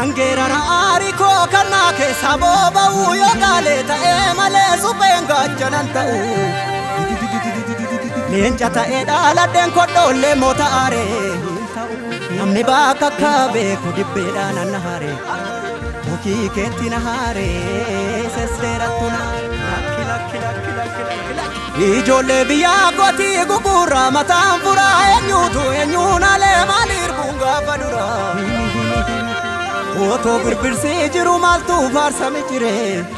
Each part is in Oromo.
Angera ariko kanake saboba uyo galeta male supenga jananta Lenchata edala den kodole mota are namni baka kabe kudibeda nanahare muki ketina hare sesseratuna kila ijole biya goti gugura matanfura enyuna le malir bunga fadura Oto birbirse jiru maltu farsa mitire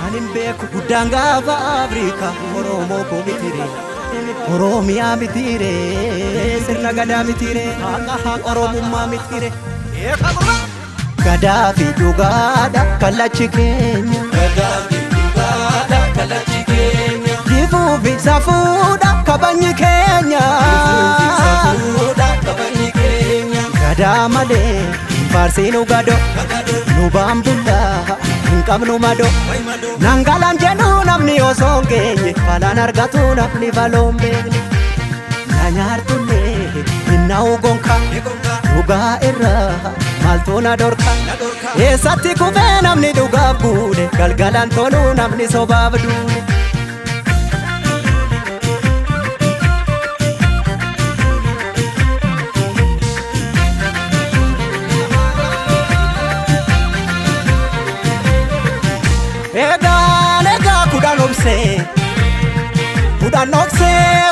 anin beku gudanga va Afrika oromo ko mitire oromia mitire sirna gada mitire anga oromumma mitire gada fi dugada kalachi kenya divu bisa fuda kabanyi kenya gada male farsinu gado nubambulla hinkabnu mado nangalan jenu namni osongenye falan argatu namni valombe nanyartulle innau gonka duga irra maltona dorka esatti kufe namni duga bude galgalan tonu namni sobabdu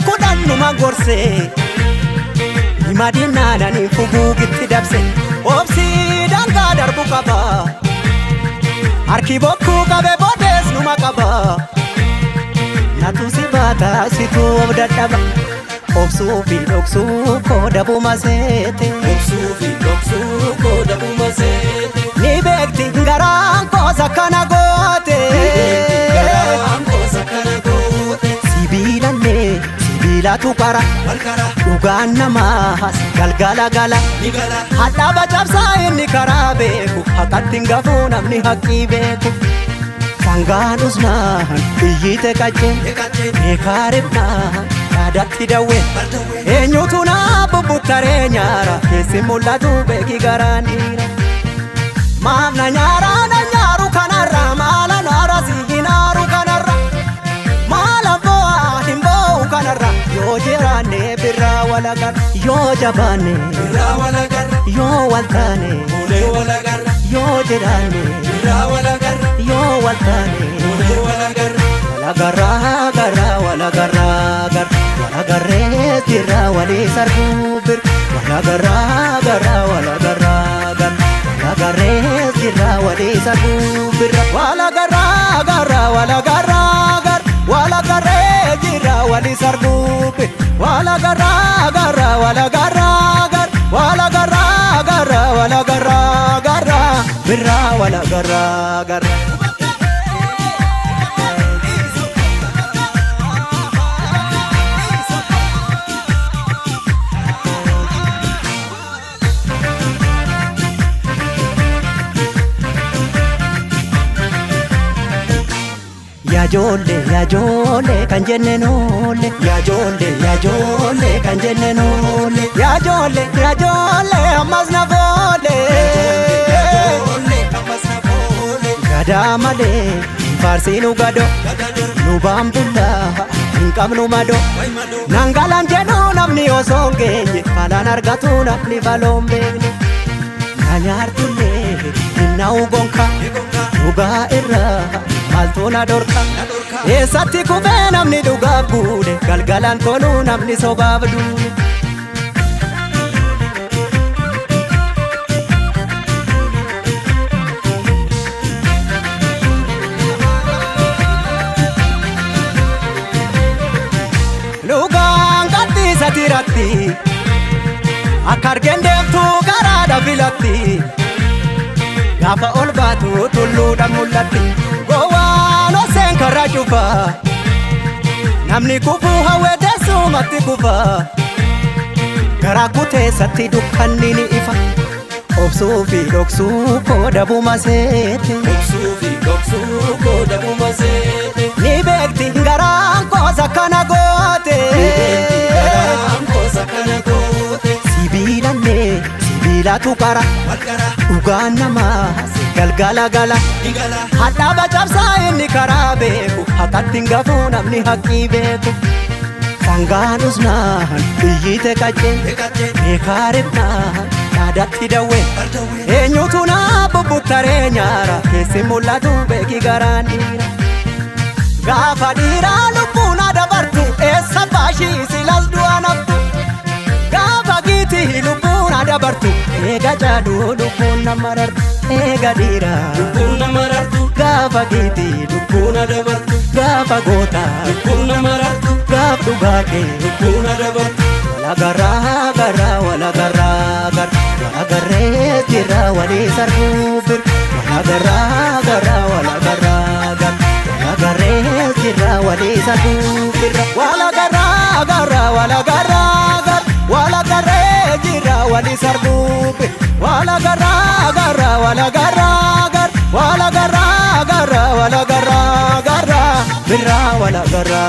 kudan numa gorse Nimadina nani fugu gitti dabse Obsi danga darbu kaba Arki bokku kabe bodes numa kaba Natu sibata situ obdadaba Obsu fi doksu ko dabu masete Obsu fi doksu ko dabu masete Ni bekti ngaran ko sakana gote Sibila tukara Ugan namas galgala gala Hadda bacabsa inni karaa beeku Hakattin gafu namni haqqii beeku Sangaan usnaan iyyite qacceen Eekaarifnaan yaadatti dawween Eenyutu naa bubbuttaree nyaara Keessi mul'atu beeki garaan dhiira Maaf na nyaara na nyaaru kanarra maala naara si hinaaru kanarra Yo jirane birra walagar Yo jabane birra walagar Yo waltane mule walagar Yo jirane birra walagar Yo waltane mule walagar Walagara gara walagara gar Walagare birra wali sarbubir Walagara gara walagara gar Walagare birra wali sarbubir Walagara gara walagara gar Walagare jira wali sargupe wala gara wala gara wala gara birra wala gara Ya jole kan jenne nole Ya jole kan jenne nole Ya jole ammas na vole Gada male farsinu gado Nubambulla hinkabnu mado Nangalan jenu namni osongenye falan argatu namni valombe Nanyartulle innau gonka duga irra Maltona dorka Esatti kufe namni duga bude galgalan tonu namni sobabdu Lugan gatti satirati Akargen demtu garada filatti Gafa olbatu tullu da mulatti Goa kufa namni kufuu hawwee teessumatti kufa garaa kuteessatti dukkanni ni ifa obsuu fi dhoksuu koo dabuma seete ni beekti garaan koosa kana goote sibiilatu qara dhugaan namaa galgala gala hadhaaba cabsaa inni karaa beeku haqatti hin gafuu namni haqqii beeku sangaan usnaan iyyite qacceen beekaa ribnaan yaadatti dawween eenyutu naa bubbuttaree nyaara keessi mul'atu beeki garaan dhiira gaafa dhiiraa lubbuun adabartu eessa baashii silas du'a naftu gaafa giitii lubbuun adabartu eega jaaduu lubbuun nama rartu eega dhiiraa lubbuun nama rartu gaafa giitii lubbuun adabartu gaafa gootaa lubbuun nama rartu gaaf dhugaa kee lubbuun adabartu wala garree jirra walii sarruu bir wala garree jirra walii sarruu bir wala garree jirra walii sarruu bir wala garra birra wala garra